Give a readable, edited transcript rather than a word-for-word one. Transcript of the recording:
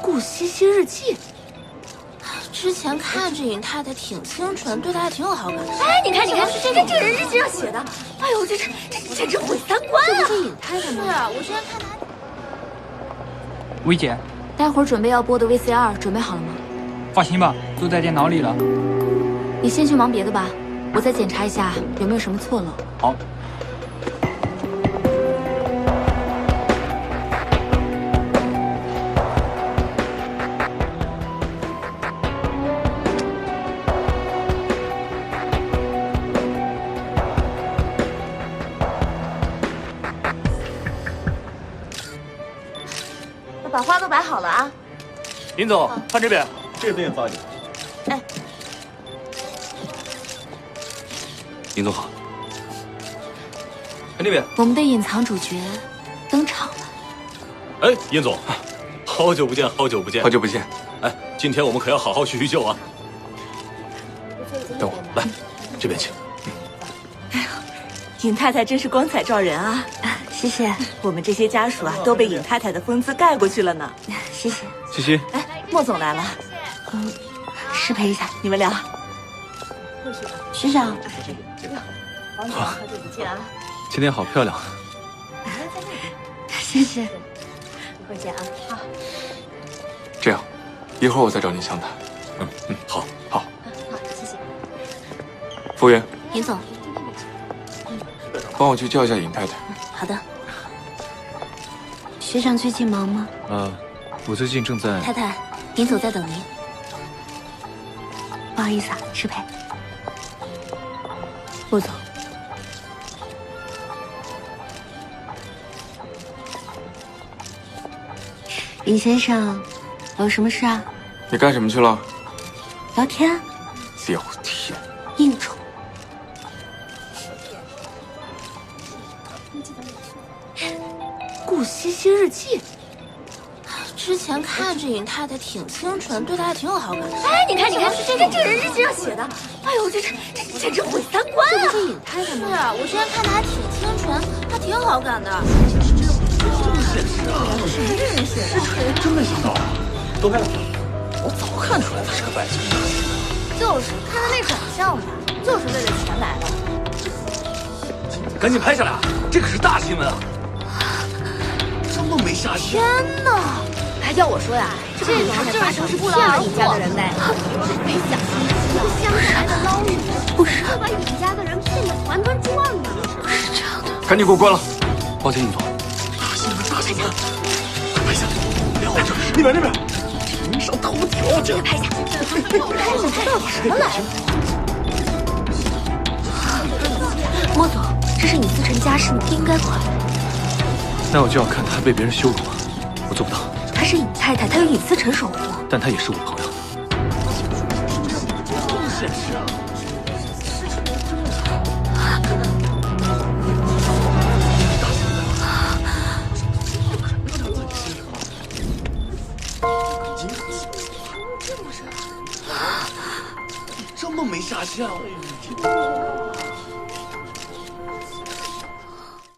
顾西西日记。之前看这尹太太挺清纯，对她还挺有好感。哎，你看，是这个人日记上写的。哎呦，这简直毁三观啊！这不是尹太太吗？对啊，我之前看她。薇姐，待会儿准备要播的 VCR 准备好了吗？放心吧，都在电脑里了。你先去忙别的吧，我再检查一下有没有什么错漏。好。把花都摆好了啊！林总，看这边，这边发给。哎，林总好。看这边，我们的隐藏主角登场了。哎，殷总，好久不见，好久不见，好久不见。哎，今天我们可要好好叙叙旧啊！等我，来，这边请。哎呦，尹太太真是光彩照人啊！谢谢，我们这些家属啊，都被尹太太的风姿盖过去了呢。谢谢。西西，哎，莫总来了，失陪一下，你们聊。学长，好久不见啊！今天好漂亮。谢谢。一会儿见啊。好。这样，一会儿我再找你详谈。好，好。好，谢谢。服务员，尹总，帮我去叫一下尹太太。好的。学长最近忙吗？我最近正在。太太，尹总在等您。不好意思啊，失陪。莫总。尹先生，有什么事啊？你干什么去了？聊天。聊天。应酬。顾西西日记。之前看这尹太太挺清纯，对她还挺有好感。哎，你看，是这个人日记上写的。哎呦，这简直毁三观啊！这不是尹太太吗？对啊，我之前看她还挺清纯，还挺有好感的。什么人写的？真没想到啊！都开了，我早看出来他是个拜金女。就是看他那长相吧，就是为了钱来的。赶紧拍下来啊！这可是大新闻啊！这么没下限！天哪！还叫我说呀，这种就是不劳而获。家的人呗，没想到乡下来的捞女，不是会把尹家的人骗得团团转呢。不是这样的。赶紧给我关了！抱歉，尹总。大新闻，大新闻！快拍下！别在这儿，那边，请上头条！这个拍下，拍下他到底什么来了？莫总，这是尹思成家事，你不应该管。那我就要看他被别人羞辱了，我做不到。她是尹太太，她有尹思成守护，但他也是我朋友。这么现实啊！这么没下限啊！